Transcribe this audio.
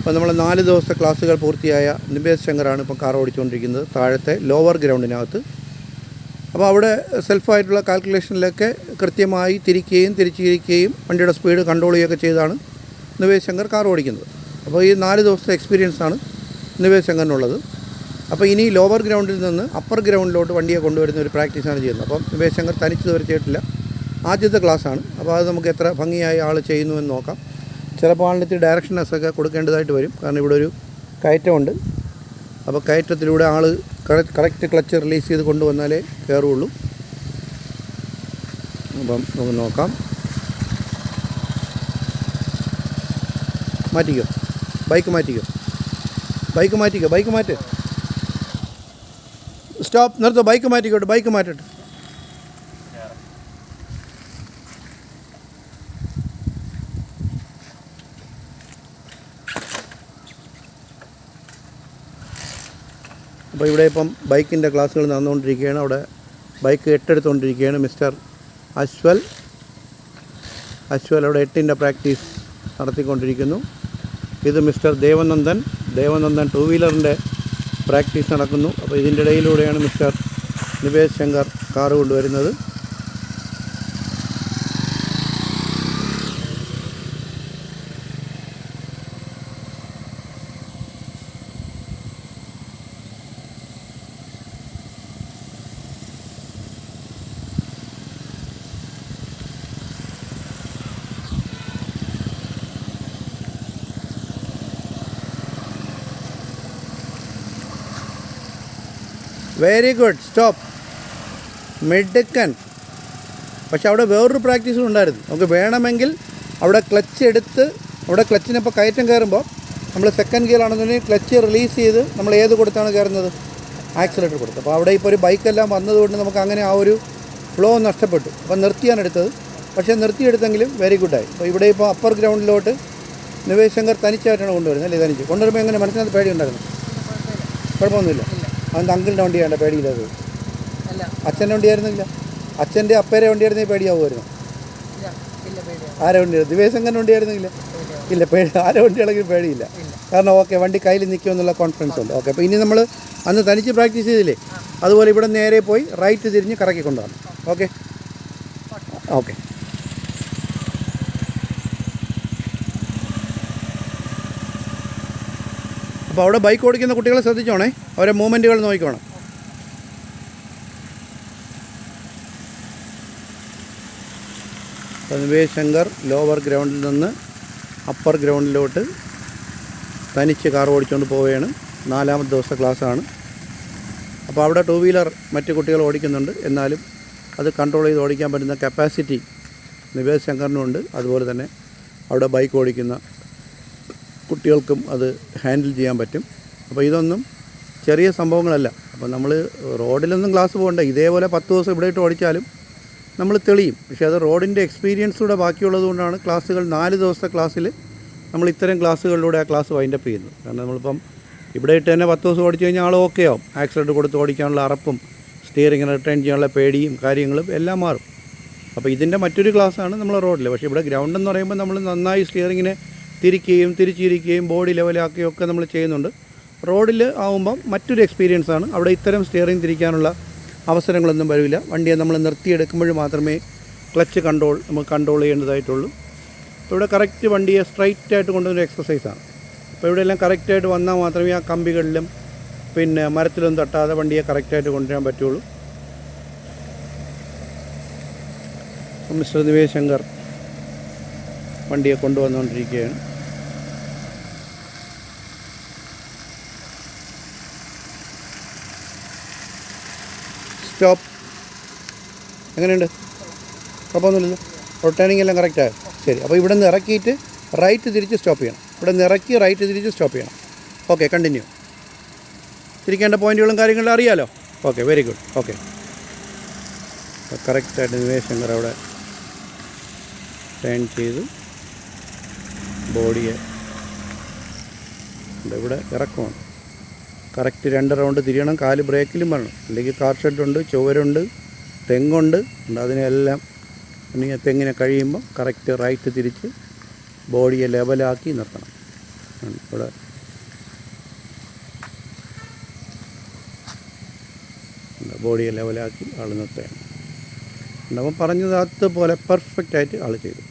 അപ്പോൾ നമ്മൾ 4 ദിവസത്തെ ക്ലാസ്സുകൾ പൂർത്തിയായ നിവേദ് ശങ്കറാണ് ഇപ്പോൾ കാർ ഓടിച്ചുകൊണ്ടിരിക്കുന്നത് താഴത്തെ ലോവർ ഗ്രൗണ്ടിനകത്ത്. അപ്പോൾ അവിടെ സെൽഫായിട്ടുള്ള കാൽക്കുലേഷനിലൊക്കെ കൃത്യമായി തിരിക്കുകയും വണ്ടിയുടെ സ്പീഡ് കൺട്രോൾ ചെയ്യുകയൊക്കെ ചെയ്താണ് നിവേദ് ശങ്കർ കാർ ഓടിക്കുന്നത്. അപ്പോൾ ഈ 4 ദിവസത്തെ എക്സ്പീരിയൻസാണ് നിവേദ് ശങ്കറിനുള്ളത്. അപ്പോൾ ഇനി ലോവർ ഗ്രൗണ്ടിൽ നിന്ന് അപ്പർ ഗ്രൗണ്ടിലോട്ട് വണ്ടിയെ കൊണ്ടുവരുന്ന ഒരു പ്രാക്ടീസാണ് ചെയ്യുന്നത്. അപ്പം നിവേദ് ശങ്കർ തനിച്ചതുവരെ ചെയ്തിട്ടില്ല, ആദ്യത്തെ ക്ലാസ്സാണ്. അപ്പോൾ അത് നമുക്ക് എത്ര ഭംഗിയായി ആൾ ചെയ്യുന്നുവെന്ന് നോക്കാം. ചിലപ്പോൾ ആളിനത്തിൽ ഡയറക്ഷനൊക്കെ കൊടുക്കേണ്ടതായിട്ട് വരും, കാരണം ഇവിടെ ഒരു കയറ്റമുണ്ട്. അപ്പോൾ കയറ്റത്തിലൂടെ ആൾ കറക്റ്റ് ക്ലച്ച് റിലീസ് ചെയ്ത് കൊണ്ടുവന്നാലേ കയറുള്ളൂ. അപ്പം നമുക്ക് നോക്കാം. മാറ്റിക്കോ, ബൈക്ക് മാറ്റ്. സ്റ്റോപ്പ്, നിർത്തോ, ബൈക്ക് മാറ്റട്ടെ. അപ്പോൾ ഇവിടെ ഇപ്പം ബൈക്കിൻ്റെ ക്ലാസ്സുകൾ നടന്നുകൊണ്ടിരിക്കുകയാണ്. അവിടെ ബൈക്ക് 8 എടുത്തുകൊണ്ടിരിക്കുകയാണ് മിസ്റ്റർ അശ്വൽ അവിടെ 8ൻ്റെ പ്രാക്ടീസ് നടത്തിക്കൊണ്ടിരിക്കുന്നു. ഇത് മിസ്റ്റർ ദേവനന്ദൻ 2 വീലറിൻ്റെ പ്രാക്ടീസ് നടക്കുന്നു. അപ്പോൾ ഇതിൻ്റെ ഇടയിലൂടെയാണ് മിസ്റ്റർ നിവേദ് ശങ്കർ കാറ് കൊണ്ടുവരുന്നത്. വെരി ഗുഡ്, സ്റ്റോപ്പ്, മിടുക്കൻ. പക്ഷെ അവിടെ വേറൊരു പ്രാക്ടീസും ഉണ്ടായിരുന്നു. നമുക്ക് വേണമെങ്കിൽ അവിടെ ക്ലച്ച് എടുത്ത്, അവിടെ ക്ലച്ചിനിപ്പോൾ കയറ്റം കയറുമ്പോൾ നമ്മൾ സെക്കൻഡ് ഗിയർ ആണെന്നുണ്ടെങ്കിൽ ക്ലച്ച് റിലീസ് ചെയ്ത് നമ്മൾ ഏത് കൊടുത്താണ് കയറുന്നത്, ആക്സിലേറ്റർ കൊടുത്ത്. അപ്പോൾ അവിടെ ഇപ്പോൾ ഒരു ബൈക്കെല്ലാം വന്നതുകൊണ്ട് നമുക്ക് അങ്ങനെ ആ ഒരു ഫ്ലോ നഷ്ടപ്പെട്ടു. അപ്പോൾ നിർത്തിയാണ് എടുത്തത്. പക്ഷേ നിർത്തിയെടുത്തെങ്കിലും വെരി ഗുഡായി. അപ്പോൾ ഇവിടെ ഇപ്പോൾ അപ്പർ ഗ്രൗണ്ടിലോട്ട് നിവേദ് ശങ്കർ തനിച്ചായിട്ടാണ് കൊണ്ടുവരുന്നത് അല്ലേ? തനിച്ച് കൊണ്ടുവരുമ്പോൾ എങ്ങനെ മനസ്സിനകത്ത് പേടി ഉണ്ടായിരുന്നു? കുഴപ്പമൊന്നുമില്ല. അതിൻ്റെ അങ്കിളിൻ്റെ വണ്ടിയാണ്ട പേടിയില്ലത്? അച്ഛൻ്റെ വണ്ടിയായിരുന്നില്ല? അച്ഛൻ്റെ അപ്പേരെ വണ്ടിയായിരുന്നെങ്കിൽ പേടിയാവുമായിരുന്നു? ആരെ വണ്ടിയായിരുന്നു? നിവേദ് ശങ്കറിൻ്റെ വണ്ടിയായിരുന്നില്ല? ഇല്ല, ആരെ വണ്ടിയാണെങ്കിൽ പേടിയില്ല. കാരണം വണ്ടി കയ്യിൽ നിൽക്കുമെന്നുള്ള കോൺഫിഡൻസ് ഉണ്ട്. അപ്പോൾ ഇനി നമ്മൾ അന്ന് തനിച്ച് പ്രാക്ടീസ് ചെയ്തില്ലേ, അതുപോലെ ഇവിടെ നേരെ പോയി റൈറ്റ് തിരിഞ്ഞ് കറക്കി കൊണ്ടുപോകണം. ഓക്കെ. അപ്പോൾ അവിടെ ബൈക്ക് ഓടിക്കുന്ന കുട്ടികളെ ശ്രദ്ധിച്ചോണേ, അവരെ മൂവ്മെൻറ്റുകൾ നോക്കിക്കോണം. നിവേദ് ശങ്കർ ലോവർ ഗ്രൗണ്ടിൽ നിന്ന് അപ്പർ ഗ്രൗണ്ടിലോട്ട് തനിച്ച് കാർ ഓടിച്ചുകൊണ്ട് പോവുകയാണ്. 4ാമത്തെ ദിവസത്തെ ക്ലാസ്സാണ്. അപ്പോൾ അവിടെ 2 വീലർ മറ്റ് കുട്ടികൾ ഓടിക്കുന്നുണ്ട്. എന്നാലും അത് കൺട്രോൾ ചെയ്ത് ഓടിക്കാൻ പറ്റുന്ന കപ്പാസിറ്റി നിവേദ് ശങ്കറിനുണ്ട്. അതുപോലെ തന്നെ അവിടെ ബൈക്ക് ഓടിക്കുന്ന കുട്ടികൾക്കും അത് ഹാൻഡിൽ ചെയ്യാൻ പറ്റും. അപ്പോൾ ഇതൊന്നും ചെറിയ സംഭവങ്ങളല്ല. അപ്പോൾ നമ്മൾ റോഡിലൊന്നും ക്ലാസ് പോകണ്ട. ഇതേപോലെ 10 ദിവസം ഇവിടെ ഇട്ട് ഓടിച്ചാലും നമ്മൾ തെളിയും. പക്ഷേ അത് റോഡിൻ്റെ എക്സ്പീരിയൻസൂടെ ബാക്കിയുള്ളത് കൊണ്ടാണ് ക്ലാസ്സുകൾ 4 ദിവസത്തെ ക്ലാസ്സിൽ നമ്മൾ ഇത്തരം ക്ലാസ്സുകളിലൂടെ ആ ക്ലാസ് വൈൻഡപ്പ് ചെയ്യുന്നത്. കാരണം നമ്മളിപ്പം ഇവിടെ ഇട്ട് തന്നെ 10 ദിവസം ഓടിച്ചു കഴിഞ്ഞാൽ ആൾ ഓക്കെ ആവും. ആക്സിലേറ്റർ കൊടുത്ത് ഓടിക്കാനുള്ള അറപ്പും സ്റ്റിയറിംഗ് റിട്ടേൺ ചെയ്യാനുള്ള പേടിയും കാര്യങ്ങളും എല്ലാം മാറും. അപ്പോൾ ഇതിൻ്റെ മറ്റൊരു ക്ലാസ്സാണ് നമ്മൾ റോഡിൽ. പക്ഷേ ഇവിടെ ഗ്രൗണ്ട് എന്ന് പറയുമ്പോൾ നമ്മൾ നന്നായി സ്റ്റിയറിങ്ങിനെ തിരിച്ചിരിക്കുകയും ബോഡി ലെവലാക്കുകയും ഒക്കെ നമ്മൾ ചെയ്യുന്നുണ്ട്. റോഡിൽ ആകുമ്പം മറ്റൊരു എക്സ്പീരിയൻസാണ്. അവിടെ ഇത്തരം സ്റ്റിയറിംഗ് തിരിക്കാനുള്ള അവസരങ്ങളൊന്നും വരില്ല. വണ്ടിയെ നമ്മൾ നിർത്തിയെടുക്കുമ്പോൾ മാത്രമേ ക്ലച്ച് നമുക്ക് കൺട്രോൾ ചെയ്യേണ്ടതായിട്ടുള്ളൂ. അപ്പോൾ ഇവിടെ കറക്റ്റ് വണ്ടിയെ സ്ട്രൈറ്റായിട്ട് കൊണ്ടുവന്നൊരു എക്സസൈസാണ്. അപ്പോൾ ഇവിടെ എല്ലാം കറക്റ്റായിട്ട് വന്നാൽ മാത്രമേ ആ കമ്പികളിലും പിന്നെ മരത്തിലൊന്നും തട്ടാതെ വണ്ടിയെ കറക്റ്റായിട്ട് കൊണ്ടുവരാൻ പറ്റുള്ളൂ. മിസ്റ്റർ നിവേദ് ശങ്കർ വണ്ടിയെ കൊണ്ടുവന്നുകൊണ്ടിരിക്കുകയാണ്. സ്റ്റോപ്പ്. എങ്ങനെയുണ്ട്? കുഴപ്പമൊന്നുമില്ലല്ലോ. റിട്ടേണിംഗ് എല്ലാം കറക്റ്റായോ? ശരി. അപ്പോൾ ഇവിടെ നിന്ന് ഇറക്കിയിട്ട് റൈറ്റ് തിരിച്ച് സ്റ്റോപ്പ് ചെയ്യണം. ഇവിടെ നിന്ന് ഇറക്കി റൈറ്റ് തിരിച്ച് സ്റ്റോപ്പ് ചെയ്യണം. Okay, continue. തിരിക്കേണ്ട പോയിൻറ്റുകളും കാര്യങ്ങളും അറിയാമല്ലോ. Okay, very good. ഓക്കെ, കറക്റ്റായിട്ട് നിവേദ് ശങ്കർ അവിടെ ടേൺ ചെയ്ത് ബോഡിയെ ഇവിടെ ഇറക്കുവാണ്. കറക്റ്റ് 2 റൗണ്ട് തിരിയണം. കാല് ബ്രേക്കിലും വരണം, അല്ലെങ്കിൽ കാർ ഷെഡുണ്ട്, ചുവരുണ്ട്, തെങ്ങുണ്ട്. അതിനെല്ലാം തെങ്ങിനെ കഴിയുമ്പോൾ കറക്റ്റ് റൈറ്റ് തിരിച്ച് ബോഡിയെ ലെവലാക്കി നിർത്തണം. ഇവിടെ ബോഡിയെ ലെവലാക്കി ആൾ നിർത്തുകയാണ്. അപ്പം പറഞ്ഞത് അതുപോലെ പെർഫെക്റ്റായിട്ട് ആൾ ചെയ്തു.